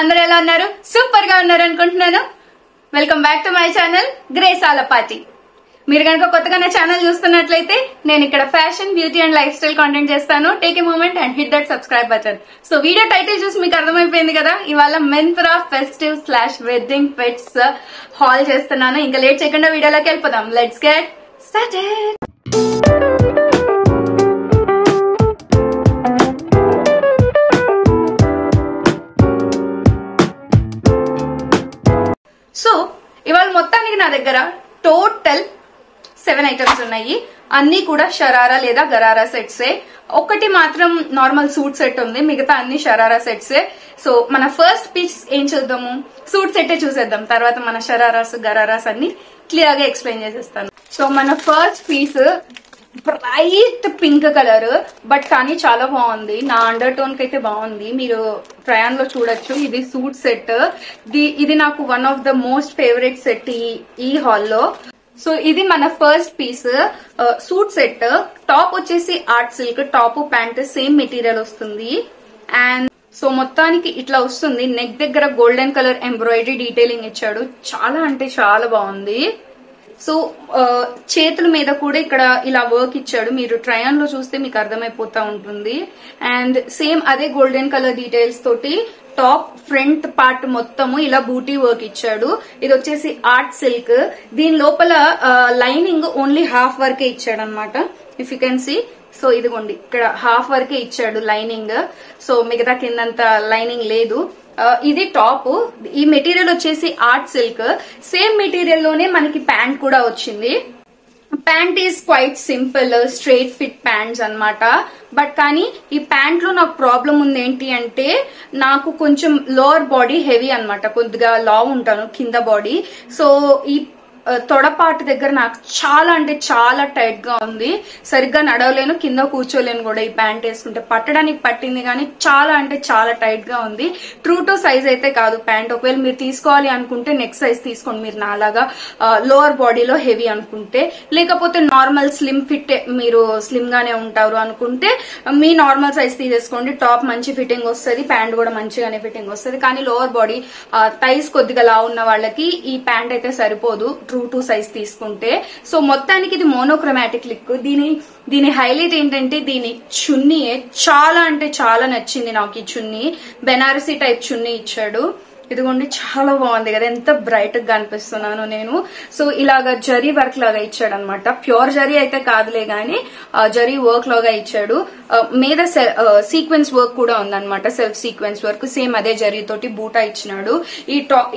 అందరూ ఎలా ఉన్నారు? సూపర్ గా ఉన్నారు అనుకుంటున్నాను. Welcome back to my channel Grace Alapati. మీరు కనుక కొత్తగా నా ఛానల్ చూస్తున్నట్లయితే నేను ఇక్కడ fashion, beauty and lifestyle content చేస్తాను. Take a moment and hit that subscribe button. So video title చూసి మీకు అర్థమైపోయింది కదా, ఇవాళ మెన్త్రా ఫెస్టివ్/వెడ్డింగ్ ఫిట్స్ హాల్ చేస్తున్నాను. ఇంకా లేట్ చేయకుండా వీడియోలోకి వెళ్ళిపోదాం. Let's get started. సో ఇవాళ మొత్తానికి నా దగ్గర టోటల్ 7 ఐటమ్స్ ఉన్నాయి. అన్ని కూడా షరారా లేదా గరారా సెట్సే. ఒకటి మాత్రం నార్మల్ సూట్ సెట్ ఉంది, మిగతా అన్ని షరారా సెట్సే. సో మన ఫస్ట్ పీస్ ఏం చూద్దాము, సూట్ సెట్టే చూసేద్దాం. తర్వాత మన షరారాస్ గరారాస్ అన్ని క్లియర్ గా ఎక్స్ప్లెయిన్ చేసేస్తాను. సో మన first piece bright pink colour, but కానీ చాలా బాగుంది. నా అండర్ టోన్ కి అయితే బాగుంది, మీరు ట్రయాన్ లో చూడొచ్చు. ఇది సూట్ సెట్. ఇది నాకు one of the most favourite set ఈ హాల్లో. సో ఇది మన first piece suit set. Top వచ్చేసి art silk, top pant same material వస్తుంది. అండ్ సో మొత్తానికి ఇట్లా వస్తుంది. నెక్ దగ్గర గోల్డెన్ కలర్ ఎంబ్రాయిడరీ డీటెయిలింగ్ ఇచ్చాడు. చాలా అంటే చాలా బాగుంది. సో చేతుల మీద కూడా ఇక్కడ ఇలా వర్క్ ఇచ్చాడు. మీరు ట్రయాన్ లో చూస్తే మీకు అర్థమైపోతా ఉంటుంది. అండ్ సేమ్ అదే గోల్డెన్ కలర్ డీటెయిల్స్ తోటి టాప్ ఫ్రంట్ పార్ట్ మొత్తము ఇలా బూటీ వర్క్ ఇచ్చాడు. ఇది వచ్చేసి ఆర్ట్ సిల్క్. దీని లోపల లైనింగ్ ఓన్లీ హాఫ్ వరకే ఇచ్చాడు అనమాట. If you can see. So ఇదిగోండి, ఇక్కడ హాఫ్ వరకే ఇచ్చాడు లైనింగ్. సో మిగతా కిందంత లైనింగ్ లేదు. ఇది టాప్. ఈ మెటీరియల్ వచ్చేసి ఆర్ట్ సిల్క్. సేమ్ మెటీరియల్ లోనే మనకి ప్యాంట్ కూడా వచ్చింది. Pant is quite simple straight fit pants అన్నమాట. బట్ కానీ ఈ ప్యాంట్ లో నాకు ప్రాబ్లం ఉంది ఏంటి అంటే, నాకు కొంచెం లోవర్ బాడీ హెవీ అన్నమాట, కొద్దిగా లావ్ ఉంటాను కింద బాడీ. సో ఈ తొడపాటు దగ్గర నాకు చాలా అంటే చాలా టైట్ గా ఉంది. సరిగ్గా నడవలేను, కింద కూర్చోలేను కూడా ఈ ప్యాంట్ వేసుకుంటే. పట్టడానికి పట్టింది కానీ చాలా అంటే చాలా టైట్ గా ఉంది. ట్రూ టు సైజ్ అయితే కాదు ప్యాంట్. ఒకవేళ మీరు తీసుకోవాలి అనుకుంటే నెక్స్ట్ సైజ్ తీసుకోండి, మీరు నాలాగా లోవర్ బాడీలో హెవీ అనుకుంటే. లేకపోతే నార్మల్ స్లిమ్ ఫిట్, మీరు స్లిమ్ గానే ఉంటారు అనుకుంటే మీ నార్మల్ సైజ్ తీసేసుకోండి. టాప్ మంచి ఫిట్టింగ్ వస్తుంది, ప్యాంట్ కూడా మంచిగానే ఫిట్టింగ్ వస్తుంది. కానీ లోవర్ బాడీ థైస్ కొద్దిగా లా ఉన్న వాళ్ళకి ఈ ప్యాంట్ అయితే సరిపోదు ట్రూ టు సైజ్ తీసుకుంటే. సో మొత్తానికి ఇది మోనోక్రోమాటిక్ లుక్. దీని హైలైట్ ఏంటంటే దీని చున్నీ చాలా అంటే చాలా నచ్చింది నాకు. ఈ చున్నీ బెనారసీ టైప్ చున్నీ ఇచ్చాడు. ఇదిగోండి, చాలా బాగుంది కదా, ఎంత బ్రైట్ గా అనిపిస్తున్నాను నేను. సో ఇలాగా జరీ వర్క్ లాగా ఇచ్చాడు అనమాట. ప్యూర్ జరీ అయితే కాదులే గానీ జరీ వర్క్ లాగా ఇచ్చాడు. మీద సీక్వెన్స్ వర్క్ కూడా ఉందన్నమాట, సెల్ఫ్ సీక్వెన్స్ వర్క్. సేమ్ అదే జరీ తోటి బూటా ఇచ్చినాడు.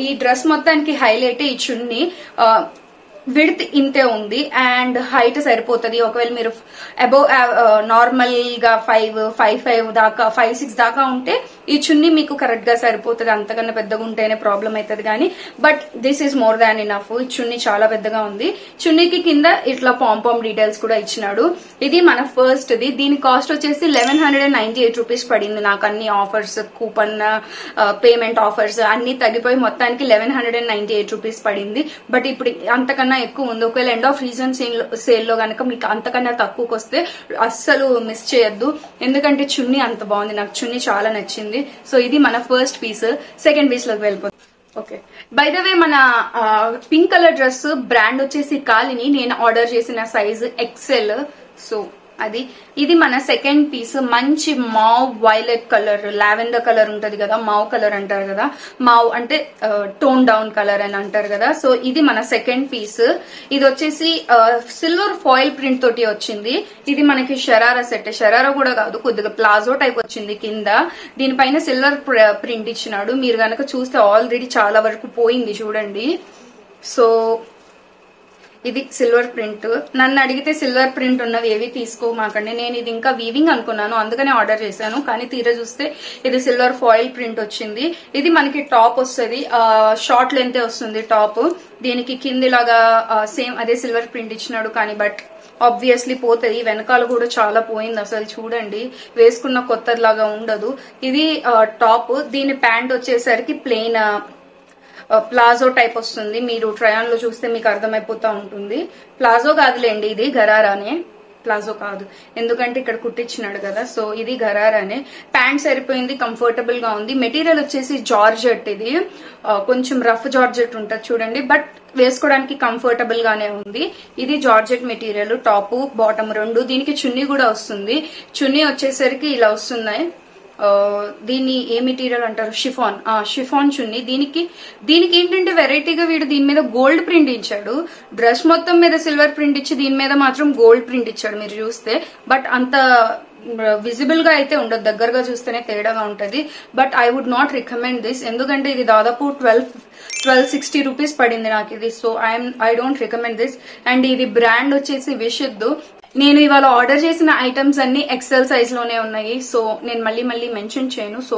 ఈ డ్రెస్ మొత్తానికి హైలైట్ ఈ చున్నీ. విడ్త్ ఇంతే ఉంది అండ్ హైట్ సరిపోతుంది. ఒకవేళ మీరు అబౌవ్ నార్మల్ గా 5'5" దాకా 5'6" దాకా ఉంటే ఈ చున్నీ మీకు కరెక్ట్ గా సరిపోతుంది. అంతకన్నా పెద్దగా ఉంటేనే ప్రాబ్లం అవుతుంది కానీ, but this is more than enough. ఈ చున్నీ చాలా పెద్దగా ఉంది. చున్నీకి కింద ఇట్లా పాంపామ్ డీటెయిల్స్ కూడా ఇచ్చినాడు. ఇది మన ఫస్ట్ ది. దీని కాస్ట్ వచ్చేసి 1198 రూపీస్ పడింది నాకు. అన్ని ఆఫర్స్, కూపన్ పేమెంట్ ఆఫర్స్ అన్ని తగ్గిపోయి మొత్తానికి 1198 రూపీస్ పడింది. బట్ ఇప్పుడు అంతకన్నా ఎక్కువ ఉంది. ఒకవేళ ఎండ్ ఆఫ్ రీజన్ సేల్ లో కనుక మీకు అంతకన్నా తక్కువకి వస్తే అస్సలు మిస్ చేయొద్దు, ఎందుకంటే చున్నీ అంత బాగుంది. నాకు చున్నీ చాలా నచ్చింది. సో ఇది మన ఫస్ట్ పీస్. సెకండ్ పీస్ లోకి వెళ్ళిపోతుంది. ఓకే, బై ద వే మన పింక్ కలర్ డ్రెస్ బ్రాండ్ వచ్చేసి కాలిని. నేను ఆర్డర్ చేసిన సైజ్ ఎక్సెల్. సో ఇది మన సెకండ్ పీస్. మంచి మావ్ వైలెట్ కలర్, లావెండర్ కలర్ ఉంటది కదా, మావ్ కలర్ అంటారు కదా. మావ్ అంటే టోన్ డౌన్ కలర్ అని అంటారు కదా. సో ఇది మన సెకండ్ పీస్. ఇది వచ్చేసి సిల్వర్ ఫాయిల్ ప్రింట్ తోటి వచ్చింది. ఇది మనకి షరారా సెట్. షరారా కూడా కాదు, కొద్దిగా ప్లాజో టైప్ వచ్చింది కింద. దీనిపైన సిల్వర్ ప్రింట్ ఇచ్చినాడు. మీరు గనక చూస్తే ఆల్రెడీ చాలా వరకు పోయింది చూడండి. సో ఇది సిల్వర్ ప్రింట్. నన్ను అడిగితే సిల్వర్ ప్రింట్ ఉన్నవి ఏవి తీసుకోమాకండి. నేను ఇది ఇంకా వీవింగ్ అనుకున్నాను, అందుకనే ఆర్డర్ చేశాను. కానీ తీరా చూస్తే ఇది సిల్వర్ ఫాయిల్ ప్రింట్ వచ్చింది. ఇది మనకి టాప్ వస్తుంది, షార్ట్ లెంత్ వస్తుంది టాప్. దీనికి కిందిలాగా సేమ్ అదే సిల్వర్ ప్రింట్ ఇచ్చినాడు. కానీ బట్ ఆబ్వియస్లీ పోతుంది. వెనకాల కూడా చాలా పోయింది అసలు చూడండి, వేసుకున్న కొత్తలాగా ఉండదు. ఇది టాప్. దీని ప్యాంట్ వచ్చేసరికి ప్లెయిన్ ప్లాజో టైప్ వస్తుంది. మీరు ట్రయాన్ లో చూస్తే మీకు అర్థమైపోతా ఉంటుంది. ప్లాజో కాదులేండి, ఇది గరారానే. ప్లాజో కాదు, ఎందుకంటే ఇక్కడ కుట్టించినాడు కదా. సో ఇది గరారానే. ప్యాంట్ సరిపోయింది, కంఫర్టబుల్ గా ఉంది. మెటీరియల్ వచ్చేసి జార్జెట్, ఇది కొంచెం రఫ్ జార్జెట్ ఉంటుంది చూడండి, బట్ వేసుకోవడానికి కంఫర్టబుల్ గానే ఉంది. ఇది జార్జెట్ మెటీరియల్, టాప్ బాటమ్ రెండు. దీనికి చున్నీ కూడా వస్తుంది. చున్నీ వచ్చేసరికి ఇలా వస్తున్నాయి. దీన్ని ఏ మెటీరియల్ అంటారు, షిఫాన్. షిఫాన్ చున్నీ. దీనికి ఏంటంటే వెరైటీగా వీడు దీని మీద గోల్డ్ ప్రింట్ ఇచ్చాడు. డ్రెస్ మొత్తం మీద సిల్వర్ ప్రింట్ ఇచ్చి దీని మీద మాత్రం గోల్డ్ ప్రింట్ ఇచ్చాడు మీరు చూస్తే. బట్ అంత విజిబుల్ గా అయితే ఉండదు, దగ్గరగా చూస్తేనే తేడాగా ఉంటది. But I would not recommend this, ఎందుకంటే ఇది దాదాపు 1260 రూపీస్ పడింది నాకు ఇది. So I don't recommend this. And ఇది బ్రాండ్ వచ్చేసి విషుద్ధు. నేను ఇవాళ ఆర్డర్ చేసిన ఐటమ్స్ అన్ని ఎక్సెల్ సైజ్ లోనే ఉన్నాయి. సో నేను మళ్ళీ మెన్షన్ చేయను. So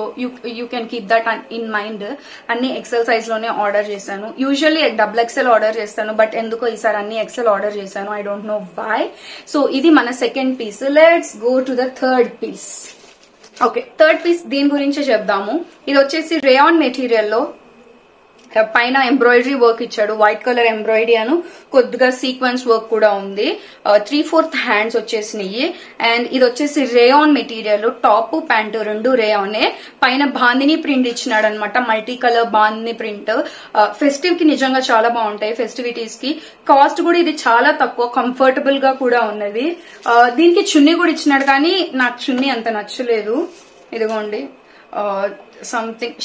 you can keep that in mind. అన్ని ఎక్సెల్ సైజ్ లోనే ఆర్డర్ చేశాను. యూజువల్లీ XXL ఆర్డర్ చేస్తాను, బట్ ఎందుకో ఈసారి అన్ని ఎక్సెల్ ఆర్డర్ చేశాను. I don't know why. So ఇది మన second piece. Let's go to the third piece. Okay, third piece దీని గురించి చెప్దాము. ఇది వచ్చేసి రేయాన్ మెటీరియల్ లో పైన ఎంబ్రాయిడరీ వర్క్ ఇచ్చాడు, వైట్ కలర్ ఎంబ్రాయిడరీ అను కొద్దిగా సీక్వెన్స్ వర్క్ కూడా ఉంది. 3/4 హ్యాండ్స్ వచ్చేసినాయి. అండ్ ఇది వచ్చేసి రేయాన్ మెటీరియల్, టాప్ ప్యాంటు రెండు రేయానే. పైన బాందిని ప్రింట్ ఇచ్చినాడు అనమాట, multi colour bandhani print. Festive కి నిజంగా చాలా బాగుంటాయి, ఫెస్టివిటీస్ కి. కాస్ట్ కూడా ఇది చాలా తక్కువ, కంఫర్టబుల్ గా కూడా ఉన్నది. దీనికి చున్నీ కూడా ఇచ్చినాడు, కానీ నాకు చున్నీ అంత నచ్చలేదు. ఇదిగోండి సంథింగ్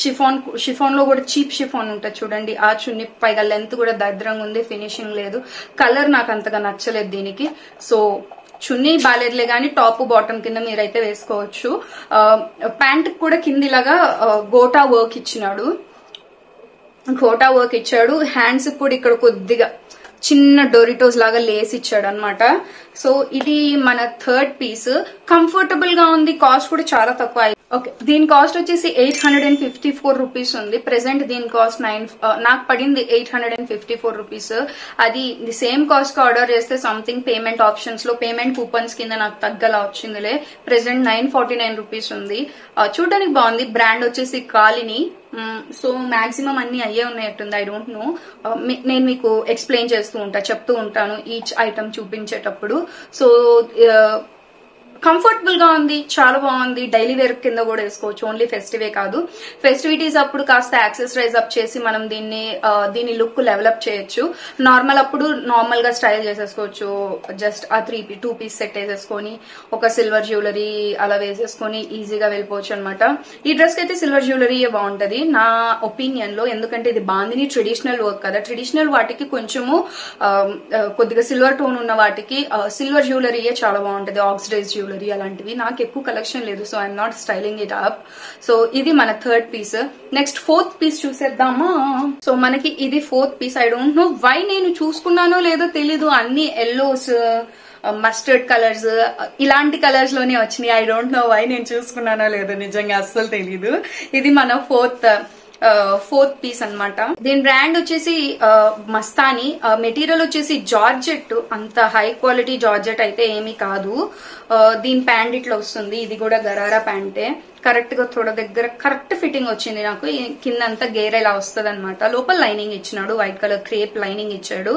షిఫాన్ లో కూడా చీప్ షిఫాన్ ఉంటుంది చూడండి, ఆ చున్నీ. పైగా లెంత్ కూడా దరిద్రంగా ఉంది, ఫినిషింగ్ లేదు. కలర్ నాకు అంతగా నచ్చలేదు దీనికి. సో చున్నీ బాలేదులే గానీ టాప్ బాటమ్ కింద మీరైతే వేసుకోవచ్చు. ప్యాంట్ కూడా కిందిలాగా గోటా వర్క్ ఇచ్చినాడు, హ్యాండ్స్ కూడా ఇక్కడ కొద్దిగా చిన్న డోరిటోస్ లాగా లేస్ ఇచ్చాడు అనమాట. సో ఇది మన థర్డ్ పీస్. కంఫర్టబుల్ గా ఉంది, కాస్ట్ కూడా చాలా తక్కువ. ఓకే, దీని కాస్ట్ వచ్చేసి 854 రూపీస్ ఉంది. ప్రెసెంట్ దీని కాస్ట్ నాకు పడింది 854 రూపీస్. అది సేమ్ కాస్ట్ కి ఆర్డర్ చేస్తే సంథింగ్ పేమెంట్ ఆప్షన్స్ లో పేమెంట్ కూపన్స్ కింద నాకు తగ్గలా వచ్చిందిలే. ప్రెసెంట్ 949 రూపీస్ ఉంది. చూడడానికి బాగుంది. బ్రాండ్ వచ్చేసి కాలిని. సో మాక్సిమం అన్ని అయ్యే ఉన్నట్టుంది, ఐ డోంట్ నో. నేను మీకు ఎక్స్ప్లెయిన్ చేస్తూ చెప్తూ ఉంటాను ఈచ్ ఐటమ్ చూపించేటప్పుడు. సో కంఫర్టబుల్ గా ఉంది, చాలా బాగుంది. డైలీ వేర్ కింద కూడా వేసుకోవచ్చు, ఓన్లీ ఫెస్టివే కాదు. ఫెస్టివిటీస్ అప్పుడు కాస్త యాక్సెసరైజ్ అప్ చేసి మనం దీని లుక్ లెవెలప్ చేయొచ్చు. నార్మల్ అప్పుడు నార్మల్ గా స్టైల్ చేసేసుకోవచ్చు. జస్ట్ ఆ 2 పీస్ సెట్ వేసేసుకొని ఒక సిల్వర్ జ్యువెలరీ అలా వేసేసుకొని ఈజీగా వెళ్ళిపోవచ్చు అనమాట. ఈ డ్రెస్ కి అయితే సిల్వర్ జ్యువెలరీ బాగుంటది నా ఒపీనియన్ లో, ఎందుకంటే ఇది బాందిని ట్రెడిషనల్ వర్క్ కదా. ట్రెడిషనల్ వాటికి కొంచెము కొద్దిగా సిల్వర్ టోన్ ఉన్న వాటికి సిల్వర్ జ్యువెలరీయే చాలా బాగుంటది, ఆక్సిడైజ్ జ్యువెలరీ అలాంటివి. నాకు ఎక్కువ కలెక్షన్ లేదు, so I'm not styling it up. So ఇది మన third piece. Next fourth piece చూసేద్దామా. సో మనకి ఇది fourth piece. I don't know why, నేను చూసుకున్నానో లేదో తెలీదు, అన్ని ఎల్లోస్, మస్టర్డ్ కలర్స్ ఇలాంటి కలర్స్ లోనే వచ్చినాయి. ఐ డోంట్ నో వై, నేను చూసుకున్నానో లేదో నిజంగా అస్సలు తెలీదు. ఇది మన ఫోర్త్ పీస్ అన్నమాట. దీని బ్రాండ్ వచ్చేసి మస్తాని. మెటీరియల్ వచ్చేసి జార్జెట్, అంత హై క్వాలిటీ జార్జెట్ అయితే ఏమీ కాదు. దీని ప్యాంట్ ఇట్లా వస్తుంది. ఇది కూడా గరారా ప్యాంటే. కరెక్ట్ గా తోడ దగ్గర కరెక్ట్ ఫిట్టింగ్ వచ్చింది నాకు. కింద అంతా గేర్ ఇలా వస్తుంది అనమాట. లోపల లైనింగ్ ఇచ్చినాడు, వైట్ కలర్ క్రేప్ లైనింగ్ ఇచ్చాడు.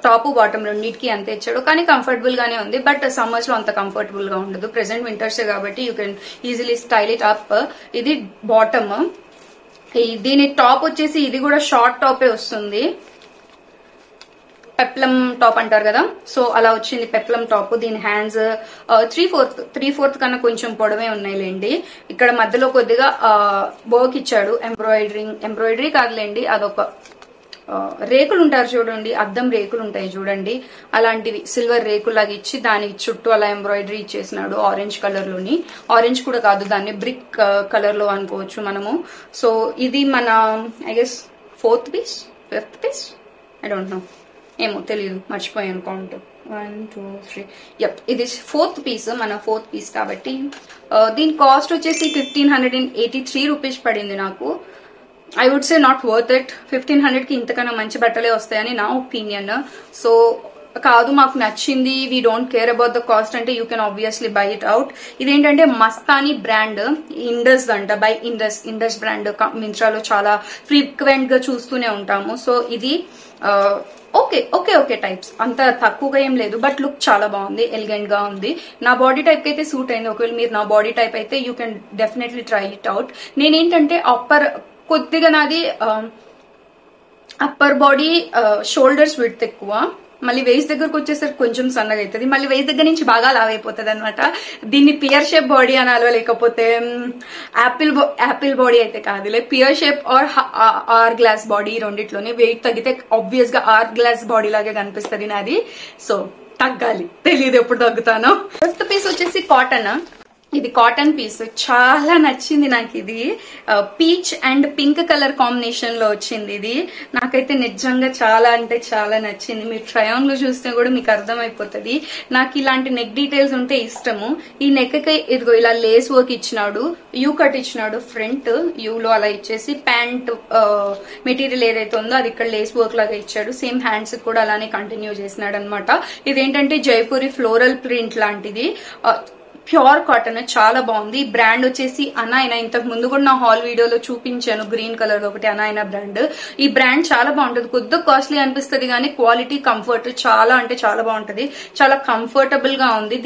టాప్ బాటమ్ రెండింటికి అంతే ఇచ్చాడు, కానీ కంఫర్టబుల్ గానే ఉంది. బట్ సమ్మర్స్ లో అంత కంఫర్టబుల్ గా ఉండదు. ప్రెసెంట్ వింటర్స్ కాబట్టి you can easily style it up. ఇది బాటమ్. దీని టాప్ వచ్చేసి ఇది కూడా షార్ట్ టాపే వస్తుంది, పెప్లం టాప్ అంటారు కదా, సో అలా వచ్చింది పెప్లం టాప్. దీని హ్యాండ్స్ 3/4 కన్నా కొంచెం పొడవే ఉన్నాయిలేండి. ఇక్కడ మధ్యలో కొద్దిగా వర్క్ ఇచ్చాడు, ఎంబ్రాయిడరీ కాదులేండి, అదొక రేకులు ఉంటారు చూడండి, అద్దం రేకులు ఉంటాయి చూడండి, అలాంటివి సిల్వర్ రేకులాగా ఇచ్చి దానికి చుట్టూ అలా ఎంబ్రాయిడరీ ఇచ్చేసినాడు. ఆరెంజ్ కలర్ లోని, ఆరెంజ్ కూడా కాదు, దాన్ని బ్రిక్ కలర్ లో అనుకోవచ్చు మనము. సో ఇది మన I guess fourth piece, fifth piece, I don't know, ఏమో తెలియదు, మర్చిపోయాను కౌంట్. 1 2 3 యప్, ఇది ఫోర్త్ పీస్, మన ఫోర్త్ పీస్ కాబట్టి. దీని కాస్ట్ వచ్చేసి 1583 రూపీస్ పడింది నాకు. I would say not worth it. 1500 కి ఇంతకన్నా మంచి బట్టలే వస్తాయని నా ఒపీనియన్. సో కాదు మాకు నచ్చింది, we don't care about the cost అంటే you can obviously buy it out. ఇదేంటంటే మస్తానీ బ్రాండ్, ఇండస్ అంట, బై ఇండస్ బ్రాండ్ మింత్రాలో చాలా ఫ్రీక్వెంట్ గా చూస్తూనే ఉంటాము. సో ఇది ఓకే ఓకే ఓకే టైప్స్, అంత తక్కువగా ఏం లేదు, బట్ లుక్ చాలా బాగుంది, ఎలిగెంట్ గా ఉంది. నా బాడీ టైప్ కి అయితే సూట్ అయింది. ఒకవేళ మీరు నా బాడీ టైప్ అయితే you can definitely try it out. నేనేంటంటే కొద్దిగా నాది అప్పర్ బాడీ షోల్డర్స్ విడ్త్ ఎక్కువ, మళ్ళీ వేస్ట్ దగ్గరకు వచ్చేసరికి కొంచెం సన్నగా అవుతుంది, మళ్ళీ వేస్ట్ దగ్గర నుంచి బాగా లావ్ అయిపోతుంది అనమాట. దీన్ని పియర్ షేప్ బాడీ అనాలో, లేకపోతే యాపిల్ బాడీ అయితే కాదులే, pear shape hourglass body, రెండిట్లోనే వెయిట్ తగ్గితే ఆబ్వియస్ గా ఆర్ గ్లాస్ బాడీ లాగే కనిపిస్తుంది నాది. సో తగ్గాలి, తెలియదు ఎప్పుడు తగ్గుతానో. ఫిఫ్త్ పీస్ వచ్చేసి కాటన్. ఇది కాటన్ పీస్, చాలా నచ్చింది నాకు. ఇది peach and pink colour combination లో వచ్చింది. ఇది నాకైతే నిజంగా చాలా అంటే చాలా నచ్చింది. మీరు ట్రై ఆన్ లో చూస్తే కూడా మీకు అర్థమైపోతుంది. నాకు ఇలాంటి నెక్ డీటెయిల్స్ ఉంటే ఇష్టము. ఈ నెక్ కి ఇదిగో ఇలా లేస్ వర్క్ ఇచ్చినాడు, యూ కట్ ఇచ్చినాడు, ఫ్రంట్ యూలో అలా ఇచ్చేసి ప్యాంట్ మెటీరియల్ ఏదైతే ఉందో అది ఇక్కడ లేస్ వర్క్ లాగా ఇచ్చాడు. సేమ్ హ్యాండ్స్ కూడా అలానే కంటిన్యూ చేసినాడు అనమాట. ఇదేంటంటే జైపూరి ఫ్లోరల్ ప్రింట్ లాంటిది, ప్యూర్ కాటన్, చాలా బాగుంది. బ్రాండ్ వచ్చేసి అనాయనా. ఇంతకు ముందు కూడా నా హాల్ వీడియోలో చూపించాను, గ్రీన్ కలర్ ఒకటి అనాయనా బ్రాండ్. ఈ బ్రాండ్ చాలా బాగుంటుంది, కొద్దిగా కాస్ట్లీ అనిపిస్తుంది కానీ క్వాలిటీ కంఫర్ట్ చాలా అంటే చాలా బాగుంటది, చాలా కంఫర్టబుల్ గా ఉంది.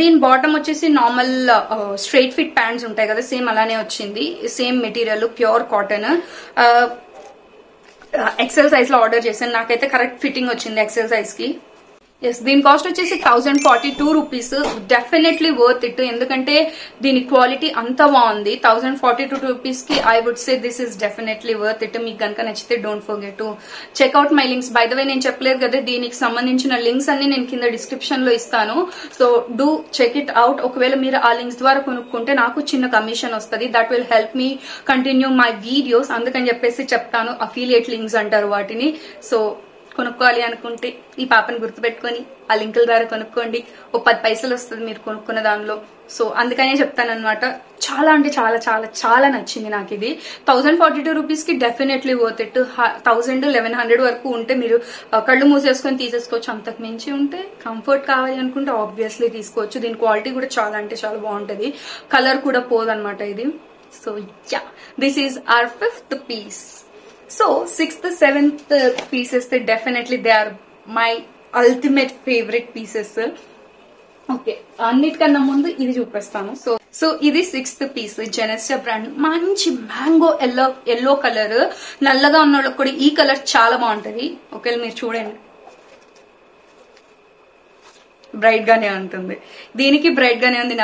దీని బాటమ్ వచ్చేసి నార్మల్ స్ట్రైట్ ఫిట్ ప్యాంట్స్ ఉంటాయి కదా, సేమ్ అలానే వచ్చింది. Same material, pure cotton. XL size లో ఆర్డర్ చేశాను, నాకైతే కరెక్ట్ ఫిట్టింగ్ వచ్చింది ఎక్సెల్ సైజ్ కి. ఎస్, దీని కాస్ట్ వచ్చేసి 1042 రూపీస్. డెఫినెట్లీ వర్త్ ఇట్, ఎందుకంటే దీని క్వాలిటీ అంత బాగుంది. 1042 రూపీస్ కి I would say this is definitely worth it. మీకు కనుక నచ్చితే don't forget to check out my links. By the way నేను చెప్పలేదు కదా, దీనికి సంబంధించిన లింక్స్ అన్ని నేను కింద డిస్క్రిప్షన్ లో ఇస్తాను. So do check it out. ఒకవేళ మీరు ఆ లింక్స్ ద్వారా కొనుక్కుంటే నాకు చిన్న కమిషన్ వస్తుంది. That will help me continue my videos. అందుకని చెప్పేసి చెప్తాను, అఫిలియేట్ లింక్స్ అంటారు వాటిని. సో కొనుక్కోవాలి అనుకుంటే ఈ పాపని గుర్తుపెట్టుకొని ఆ లింకుల ద్వారా కొనుక్కోండి. ఓ 10 పైసలు వస్తుంది మీరు కొనుక్కున్న దానిలో. సో అందుకనే చెప్తాను అనమాట. చాలా అంటే చాలా చాలా చాలా నచ్చింది నాకు ఇది. 1042 రూపీస్ కి డెఫినెట్లీ వర్త్ ఇట్. 1100 వరకు ఉంటే మీరు కళ్ళు మూసేసుకొని తీసేసుకోవచ్చు. అంతకు మించి ఉంటే కంఫర్ట్ కావాలి అనుకుంటే ఆబ్వియస్లీ తీసుకోవచ్చు. దీని క్వాలిటీ కూడా చాలా అంటే చాలా బాగుంటది, కలర్ కూడా పోదనమాట ఇది. So yeah, this is our 5th piece. So 6th, 7th pieces, definitely they are my ultimate favorite pieces. Okay, అన్నిటికన్నా ముందు ఇది చూపిస్తాను. సో ఇది 6th పీస్, జెనెస్టా బ్రాండ్. మంచి మ్యాంగో ఎల్లో కలర్. నల్లగా ఉన్న వాళ్ళకి కూడా ఈ కలర్ చాలా బాగుంటది. ఒకవేళ మీరు చూడండి, బ్రైట్ గానే ఉంటుంది. దీనికి బ్రైట్ గానే ఉంది.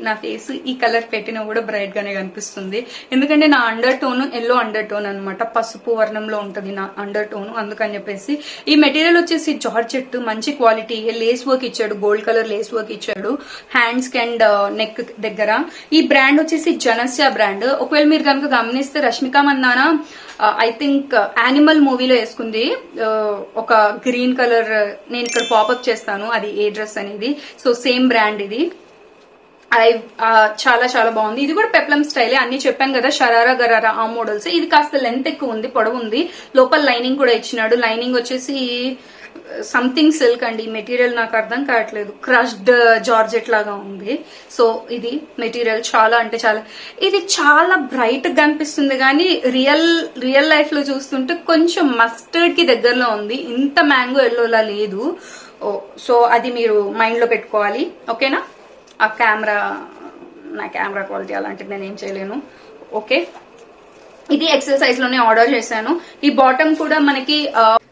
నా ఫేస్ ఈ కలర్ పెట్టినా కూడా బ్రైట్ గానే కనిపిస్తుంది, ఎందుకంటే నా under tone yellow under tone అనమాట, పసుపు వర్ణంలో ఉంటది నా అండర్ టోన్. అందుకని చెప్పేసి ఈ మెటీరియల్ వచ్చేసి జార్జెట్, మంచి క్వాలిటీ, లేస్ వర్క్ ఇచ్చాడు, గోల్డ్ కలర్ లేస్ వర్క్ ఇచ్చాడు హ్యాండ్స్ కి అండ్ నెక్ దగ్గర. ఈ బ్రాండ్ వచ్చేసి జెనెస్టా బ్రాండ్. ఒకవేళ మీరు కనుక గమనిస్తే Rashmika Mandanna I think animal మూవీలో వేసుకుంది ఒక గ్రీన్ కలర్. నేను ఇక్కడ పాపప్ చేస్తాను అది ఏ డ్రెస్ అనేది. సో సేమ్ బ్రాండ్ ఇది. చాలా చాలా బాగుంది. ఇది కూడా పెప్లం స్టైలే, అన్ని చెప్పాను కదా, షరారా గరారా ఆ మోడల్స్. ఇది కాస్త లెంత్ ఎక్కువ ఉంది, పొడవు ఉంది. లోపల లైనింగ్ కూడా ఇచ్చినాడు. లైనింగ్ వచ్చేసి సంథింగ్ సిల్క్ అండి, మెటీరియల్ నాకు అర్థం కావట్లేదు, క్రష్డ్ జార్జెట్ లాగా ఉంది. సో ఇది మెటీరియల్ చాలా అంటే చాలా, ఇది చాలా బ్రైట్ గా కనిపిస్తుంది కానీ రియల్ లైఫ్ లో చూస్తుంటే కొంచెం మస్టర్డ్ కి దగ్గరలో ఉంది, ఇంత మ్యాంగో ఎల్లోలా లేదు. సో అది మీరు మైండ్ లో పెట్టుకోవాలి, ఓకేనా. ఆ నా కెమెరా క్వాలిటీ అలాంటిది నేను ఏం చేయలేను. ఓకే, ఇది ఎక్సెల్ సైజ్ లోనే ఆర్డర్ చేశాను. ఈ బాటమ్ కూడా మనకి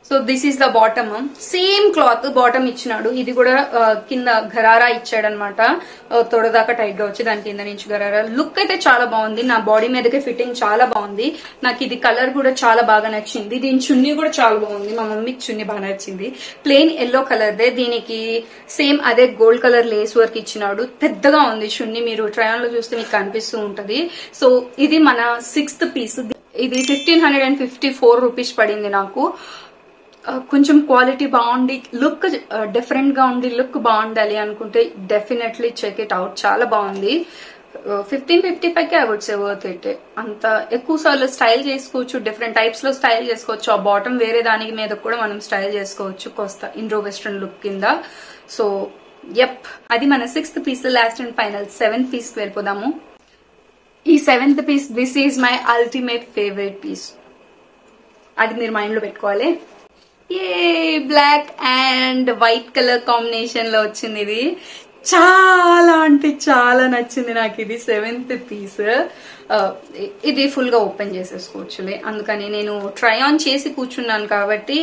so this is the bottom, same cloth bottom ఇచ్చినాడు. ఇది కూడా కింద గరారా ఇచ్చాడనమాట, తొడదాకా టైట్ గా వచ్చి దాని కింద నుంచి గరారా. లుక్ అయితే చాలా బాగుంది, నా బాడీ మీదకి ఫిట్టింగ్ చాలా బాగుంది. నాకు ఇది కలర్ కూడా చాలా బాగా నచ్చింది. దీని చున్నీ కూడా చాలా బాగుంది, మా మమ్మీకి చున్నీ బాగా నచ్చింది. ప్లెయిన్ ఎల్లో కలర్ దే, దీనికి సేమ్ అదే గోల్డ్ కలర్ లేస్ వర్క్ ఇచ్చినాడు. పెద్దగా ఉంది చున్నీ, మీరు ట్రయాన్ లో చూస్తే మీకు కనిపిస్తూ ఉంటది. సో ఇది మన 6th పీస్. ఇది 1554 రూపీస్ పడింది నాకు. కొంచెం క్వాలిటీ బాగుండి, లుక్ డిఫరెంట్ గా ఉండి, లుక్ బాగుండాలి అనుకుంటే డెఫినెట్లీ చెక్ ఇట్ అవుట్. చాలా బాగుంది. 1555కే I would say worth it. అంత ఎక్కువ సార్లు స్టైల్ చేసుకోవచ్చు, డిఫరెంట్ టైప్స్ లో స్టైల్ చేసుకోవచ్చు. ఆ బాటమ్ వేరే దాని మీద కూడా మనం స్టైల్ చేసుకోవచ్చు కొస్తా ఇండో వెస్ట్రన్ లుక్ కింద. సో యప్, అది మన 6th piece. Last and final 7th piece కి వెళ్ళిపోదాము. ఈ 7th piece, this is my ultimate favourite piece. అది మీరు మైండ్ లో పెట్టుకోవాలి. A black and white colour combination లో వచ్చింది. ఇది చాలా అంటే చాలా నచ్చింది నాకు. ఇది 7th పీస్. ఇది ఫుల్ గా ఓపెన్ చేసేసుకోవచ్చులే, అందుకని నేను ట్రై ఆన్ చేసి కూర్చున్నాను కాబట్టి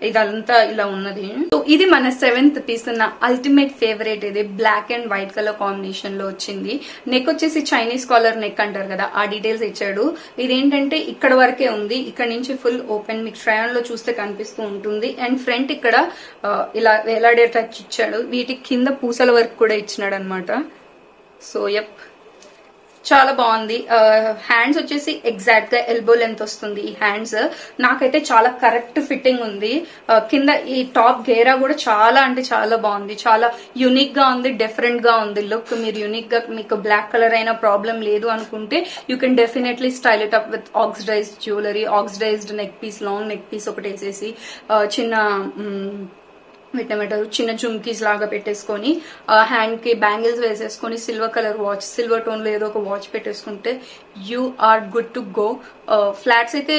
ఇదంతా ఇలా ఉన్నది. సో ఇది మన 7th పీస్, నా అల్టిమేట్ ఫేవరెట్. ఇది black and white colour combination లో వచ్చింది. నెక్ వచ్చేసి చైనీస్ కాలర్ నెక్ అంటారు కదా, ఆ డీటెయిల్స్ ఇచ్చాడు. ఇదేంటంటే ఇక్కడ వరకే ఉంది, ఇక్కడ నుంచి ఫుల్ ఓపెన్, మీకు ట్రై ఆన్ లో చూస్తే కనిపిస్తూ ఉంటుంది. అండ్ ఫ్రంట్ ఇక్కడ ఇలా వేలాడే టచ్ ఇచ్చాడు. వీటికి కింద పూసల వర్క్ కూడా ఇచ్చినాడు అనమాట. సో యప్, చాలా బాగుంది. హ్యాండ్స్ వచ్చేసి ఎగ్జాక్ట్ గా ఎల్బో లెంత్ వస్తుంది. ఈ హ్యాండ్స్ నాకైతే చాలా కరెక్ట్ ఫిట్టింగ్ ఉంది. కింద ఈ టాప్ గేరా కూడా చాలా అంటే చాలా బాగుంది. చాలా యూనిక్ గా ఉంది, డిఫరెంట్ గా ఉంది లుక్. మీరు యూనిక్ గా, మీకు బ్లాక్ కలర్ అయినా ప్రాబ్లం లేదు అనుకుంటే you can definitely style it up with oxidised jewellery, oxidised neck piece, long neck piece ఒకటి వేసేసి చిన్న చిన్న జుమ్కీస్ లాగా పెట్టేసుకొని హ్యాండ్ కి బ్యాంగిల్స్ వేసేసుకొని silver colour watch, silver tone లో ఏదో ఒక వాచ్ పెట్టేసుకుంటే you are good to go. Flats అయితే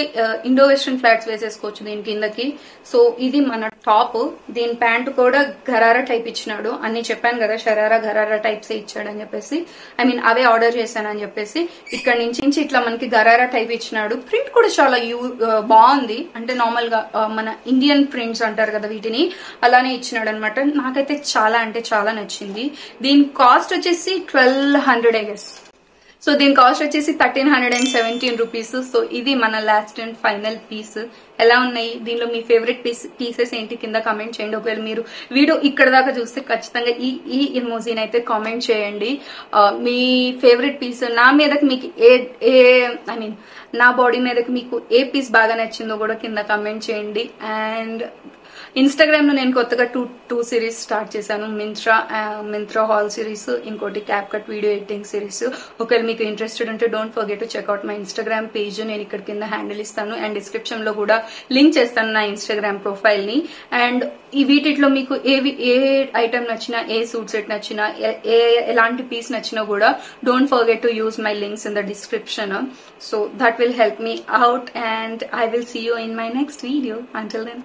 ఇండో వెస్ట్రన్ ఫ్లాట్స్ వేసేసుకోవచ్చు దీని కిందకి. సో ఇది మన టాప్. దీని ప్యాంట్ కూడా గరారా టైప్ ఇచ్చినాడు. అన్ని చెప్పాను కదా షరారా గరారా టైప్స్ ఇచ్చాడని చెప్పేసి, ఐ మీన్ అవే ఆర్డర్ చేశానని చెప్పేసి. ఇక్కడ నుంచి ఇట్లా మనకి గరారా టైప్ ఇచ్చినాడు. ప్రింట్ కూడా చాలా బాగుంది. అంటే నార్మల్ గా మన ఇండియన్ ప్రింట్స్ అంటారు కదా, వీటిని అలానే ఇచ్చినాడు అనమాట. నాకైతే చాలా అంటే చాలా నచ్చింది. దీని కాస్ట్ వచ్చేసి 1200 ఐ గెస్. సో దీని కాస్ట్ వచ్చేసి 1317 రూపీస్. సో ఇది మన లాస్ట్ అండ్ ఫైనల్ పీస్. ఎలా ఉన్నాయి, దీనిలో మీ ఫేవరెట్ పీసెస్ ఏంటి కింద కామెంట్ చేయండి. ఒకవేళ మీరు వీడియో ఇక్కడ దాకా చూస్తే ఖచ్చితంగా ఈ ఎమోజీని అయితే కామెంట్ చేయండి. మీ ఫేవరెట్ పీస్, నా మీదకి మీకు ఐ మీన్ నా బాడీ మీదకి మీకు ఏ పీస్ బాగా నచ్చిందో కూడా కింద కామెంట్ చేయండి. అండ్ ఇన్స్టాగ్రామ్ లో నేను కొత్తగా టూ సిరీస్ స్టార్ట్ చేశాను. మింత్రా హాల్ సిరీస్, ఇంకోటి cap cut video editing series. ఒకవేళ మీకు ఇంట్రెస్టెడ్ ఉంటే don't forget to check out my Instagram page. నేను ఇక్కడ కింద హ్యాండిల్ ఇస్తాను అండ్ డిస్క్రిప్షన్ లో కూడా లింక్ చేస్తాను నా ఇన్స్టాగ్రామ్ ప్రొఫైల్ ని. అండ్ ఈ వీటిలో మీకు ఏ ఐటమ్ నచ్చినా, ఏ సూట్ సెట్ నచ్చినా, ఎలాంటి పీస్ నచ్చినా కూడా don't forget to use my links in the description. So that will help me out and I will see you in my next video. Until then.